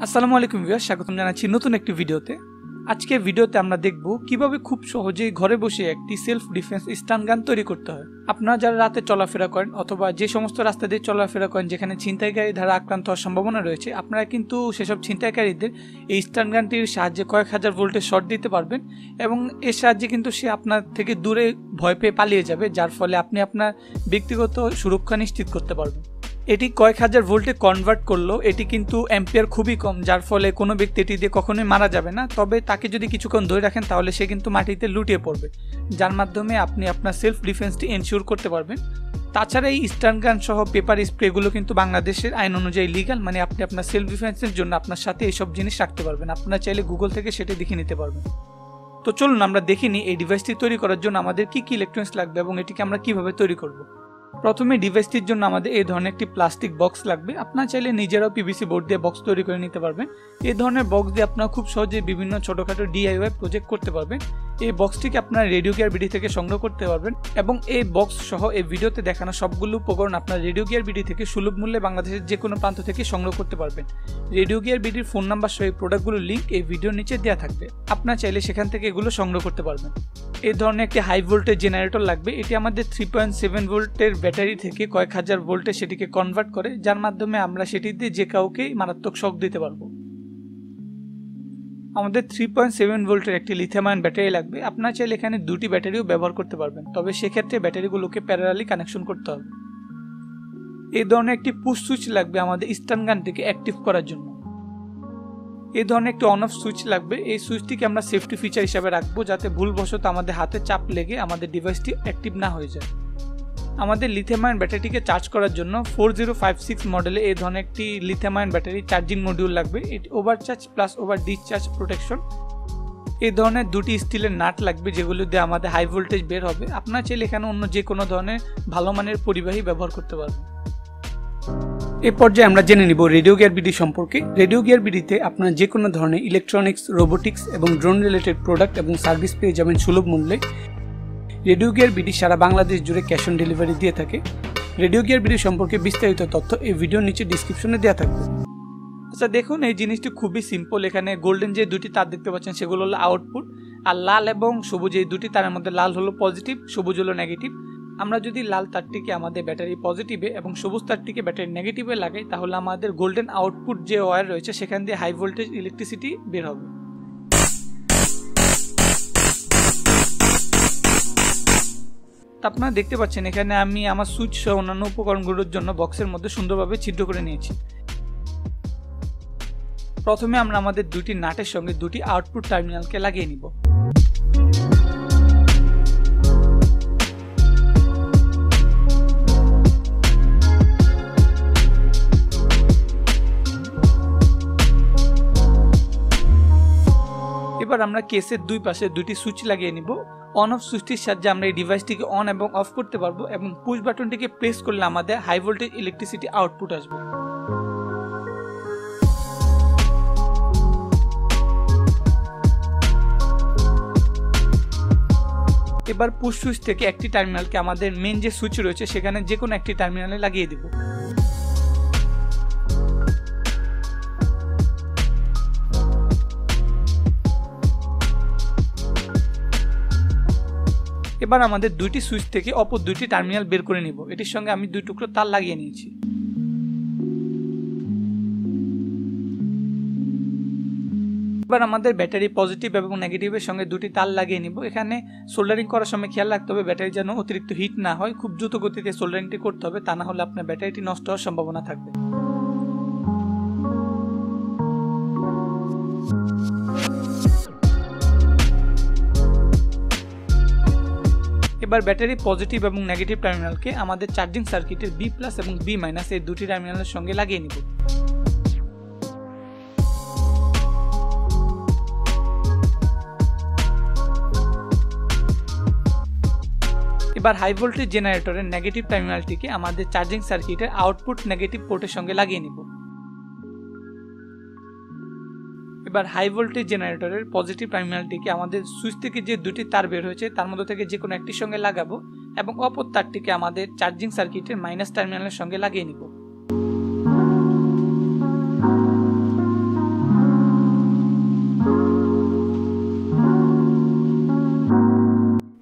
আসসালামু আলাইকুম ভিউয়ার্স, স্বাগতম জানাচ্ছি নতুন একটি ভিডিওতে। আজকের ভিডিওতে আমরা দেখব কিভাবে খুব সহজেই ঘরে বসে একটি সেলফ ডিফেন্স স্টান গান তৈরি করতে হয়। আপনারা যারা রাতে চলাফেরা করেন অথবা যে সমস্ত রাস্তা দিয়ে চলাফেরা করেন যেখানে ছিনতাইকারী দ্বারা আক্রান্ত হওয়ার সম্ভাবনা রয়েছে, আপনারা কিন্তু সেসব ছিনতাইকারীদের এই স্টান গানটির সাহায্যে কয়েক হাজার ভোল্টের শর্ট দিতে পারবেন এবং এর সাহায্যে কিন্তু সে আপনার থেকে দূরে ভয় পেয়ে পালিয়ে যাবে, যার ফলে আপনি আপনার ব্যক্তিগত সুরক্ষা নিশ্চিত করতে পারবেন। এটি কয়েক হাজার ভোল্টে কনভার্ট করলো এটি কিন্তু অ্যাম্পিয়ার খুবই কম, যার ফলে কোনো ব্যক্তি এটি দিয়ে কখনোই মারা যাবে না। তবে তাকে যদি কিছুক্ষণ ধরে রাখেন তাহলে সে কিন্তু মাটিতে লুটিয়ে পড়বে, যার মাধ্যমে আপনি আপনার সেলফ ডিফেন্সটি এনশিওর করতে পারবেন। তাছাড়া এই স্টান গান সহ পেপার স্প্রেগুলো কিন্তু বাংলাদেশের আইন অনুযায়ী লিগাল, মানে আপনি আপনার সেলফ ডিফেন্সের জন্য আপনার সাথে এইসব জিনিস রাখতে পারবেন। আপনারা চাইলে গুগল থেকে সেটি দেখে নিতে পারবেন। তো চলুন আমরা দেখে নিই এই ডিভাইসটি তৈরি করার জন্য আমাদের কি কি ইলেকট্রনিক্স লাগবে এবং এটিকে আমরা কিভাবে তৈরি করব। প্রথমে ডিভাইসটির জন্য আমাদের এই ধরনের একটি প্লাস্টিক বক্স লাগবে। আপনারা চাইলে নিজেরাও পিভিসি বোর্ড দিয়ে বক্স তৈরি করে নিতে পারবেন। এই ধরনের বক্স দিয়ে আপনারা খুব সহজে বিভিন্ন ছোটখাটো ডিআইওয়াই প্রজেক্ট করতে পারবেন। এই বক্সটিকে আপনারা রেডিও গিয়ার বিডি থেকে সংগ্রহ করতে পারবেন এবং এই বক্স সহ এই ভিডিওতে দেখানো সবগুলো উপকরণ আপনার রেডিও গিয়ার বিডি থেকে সুলভ মূল্যে বাংলাদেশের যে কোনো প্রান্ত থেকে সংগ্রহ করতে পারবেন। রেডিও গিয়ার বিডির ফোন নাম্বার সহ এই প্রোডাক্টগুলোর লিঙ্ক এই ভিডিওর নিচে দেওয়া থাকবে, আপনারা চাইলে সেখান থেকে এগুলো সংগ্রহ করতে পারবেন। এই ধরনের একটি হাই ভোল্টেজ জেনারেটর লাগবে। এটি আমাদের 3.7 ভোল্টের ব্যাটারি থেকে কয়েক হাজার ভোল্টে সেটিকে কনভার্ট করে, যার মাধ্যমে আমরা সেটি দিয়ে যে কাউকেই মারাত্মক শক দিতে পারবো। আমাদের 3.7 ভোল্টের একটি লিথিয়াম আয়ন ব্যাটারি লাগবে। আপনারা চাইলে এখানে দুটি ব্যাটারিও ব্যবহার করতে পারবেন, তবে সেক্ষেত্রে ব্যাটারিগুলোকে প্যারালালি কানেকশন করতে হবে। এই ধরনের একটি পুশ সুইচ লাগবে আমাদের স্টান গানটিকে অ্যাক্টিভ করার জন্য। এই ধরনের একটি অন অফ সুইচ লাগবে। এই সুইচটিকে আমরা সেফটি ফিচার হিসাবে রাখবো, যাতে ভুলবশত আমাদের হাতে চাপ লেগে আমাদের ডিভাইসটি অ্যাক্টিভ না হয়ে যায়। আমাদের লিথিয়াম আয়ন ব্যাটারিটিকে চার্জ করার জন্য 4056 মডেলে এই ধরনের একটি lithium ion battery charging module লাগবে। এটি overcharge plus over discharge protection. এই ধরনের দুটি স্টিলের নাট লাগবে, যেগুলো দিয়ে আমাদের হাই ভোল্টেজ বের হবে। আপনারা চাইলে এখানে অন্য যে কোনো ধরনের ভালো মানের পরিবাহী ব্যবহার করতে পারবেন। এই পর্যায়ে আমরা জেনে নিব রেডিও গিয়ার বিডি সম্পর্কে। রেডিও গিয়ার বিডিতে আপনারা যে কোনো ধরনের ইলেকট্রনিক্স, রোবোটিক্স এবং ড্রোন রিলেটেড প্রোডাক্ট এবং সার্ভিস পেয়ে যাবেন সুলভ মূল্যে। রেডিও গিয়ার বিডি সারা বাংলাদেশ জুড়ে ক্যাশ অন ডেলিভারি দিয়ে থাকে। রেডিও গিয়ার বিডি সম্পর্কে বিস্তারিত তথ্য এই ভিডিওর নিচে ডিসক্রিপশনে দেওয়া থাকবে। আচ্ছা দেখুন, এই জিনিসটি খুবই সিম্পল। এখানে গোল্ডেন যে দুটি তার দেখতে পাচ্ছেন সেগুলো হলো আউটপুট, আর লাল এবং সবুজ এই দুটি তারের মধ্যে লাল হলো পজিটিভ, সবুজ হলো নেগেটিভ। আমরা যদি লাল তারটিকে আমাদের ব্যাটারি পজিটিভে এবং সবুজ তারটিকে ব্যাটারি নেগেটিভে লাগাই, তাহলে আমাদের গোল্ডেন আউটপুট যে ওয়্যার রয়েছে সেখান দিয়ে হাই ভোল্টেজ ইলেকট্রিসিটি বের হবে। আপনারা দেখতে পাচ্ছেন এখানে আমি আমার সুইচ সহ অন্যান্য উপকরণগুলোর জন্য বক্সের মধ্যে সুন্দরভাবে ছিদ্র করে নিয়েছি। প্রথমে আমরা আমাদের দুটি নাটের সঙ্গে দুটি আউটপুট টার্মিনালকে লাগিয়ে নিব। এবার আমরা কেসের দুই পাশে দুটি সুইচ লাগিয়ে নিব। অন অফ সুইচটির সাহায্যে আমরা এই ডিভাইসটিকে অন এবং অফ করতে পারবো এবং পুশ বাটনটিকে প্রেস করলে আমাদের হাই ভোল্টেজ ইলেকট্রিসিটি আউটপুট আসবে। এবার পুশ সুইচ থেকে একটি টার্মিনালকে আমাদের মেন যে সুইচ রয়েছে সেখানে যে কোনো একটি টার্মিনালে লাগিয়ে দিব। এবার আমাদের দুইটি সুইচ থেকে অপর দুইটি টার্মিনাল বের করে নিব। এটির সঙ্গে আমি দুই টুকরো তার লাগিয়ে নিয়েছি। এবার আমাদের ব্যাটারি পজিটিভ এবং নেগেটিভের সঙ্গে দুটি তার লাগিয়ে নিব। এখানে সোল্ডারিং করার সময় খেয়াল রাখতে হবে ব্যাটারি যেন অতিরিক্ত হিট না হয়। খুব দ্রুত গতিতে সোল্ডারিংটি করতে হবে, তা না হলে আপনার ব্যাটারিটি নষ্ট হওয়ার সম্ভাবনা থাকবে। এবার ব্যাটারি পজিটিভ এবং নেগেটিভ টার্মিনালকে আমাদের চার্জিং সার্কিটের বি প্লাস এবং বি মাইনাস এই দুটি টার্মিনালের সঙ্গে লাগিয়ে নিব। এবার হাই ভোল্টেজ জেনারেটরের নেগেটিভ টার্মিনালটিকে আমাদের চার্জিং সার্কিটের আউটপুট নেগেটিভ পোর্টের সঙ্গে লাগিয়ে নিব। এবার হাই ভোল্টেজ জেনারেটরের পজিটিভ টার্মিনালটিকে আমাদের সুইচ থেকে যে দুটি তার বের হয়েছে তার মধ্যে থেকে যে কোনো একটির সঙ্গে লাগাবো এবং অপর তারটিকে আমাদের চার্জিং সার্কিটের মাইনাস টার্মিনালের সঙ্গে লাগিয়ে নিব।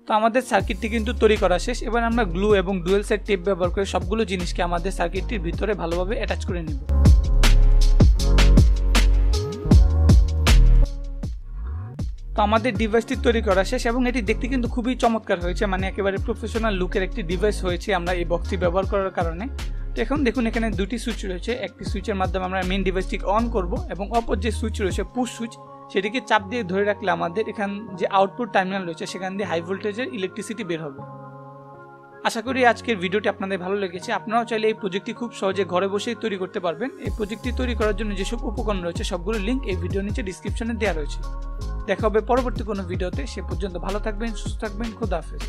তো আমাদের সার্কিটটি কিন্তু তৈরি করা শেষ। এবার আমরা গ্লু এবং ডুয়েল সাইড টেপ ব্যবহার করে সবগুলো জিনিসকে আমাদের সার্কিটটির ভিতরে ভালোভাবে অ্যাটাচ করে নিব। তো আমাদের ডিভাইসটি তৈরি করা শেষ এবং এটি দেখতে কিন্তু খুবই চমৎকার হয়েছে, মানে একেবারে প্রফেশনাল লুকের একটি ডিভাইস হয়েছে আমরা এই বক্সটি ব্যবহার করার কারণে। তো এখন দেখুন এখানে দুটি সুইচ রয়েছে, একটি সুইচের মাধ্যমে আমরা মেইন ডিভাইসটিকে অন করব এবং অপর যে সুইচ রয়েছে পুশ সুইচ, সেটিকে চাপ দিয়ে ধরে রাখলে আমাদের এখান যে আউটপুট টার্মিনাল রয়েছে সেখান দিয়ে হাই ভোল্টেজের ইলেকট্রিসিটি বের হবে। আশা করি আজকের ভিডিওটি আপনাদের ভালো লেগেছে। আপনারাও চাইলে এই প্রজেক্টটি খুব সহজে ঘরে বসেই তৈরি করতে পারবেন। এই প্রজেক্টটি তৈরি করার জন্য যেসব উপকরণ রয়েছে সবগুলো লিঙ্ক এই ভিডিওর নিচে ডিসক্রিপশনে দেওয়া রয়েছে। দেখা হবে পরবর্তী কোনো ভিডিওতে। সে পর্যন্ত ভালো থাকবেন, সুস্থ থাকবেন। খোদা হাফেজ।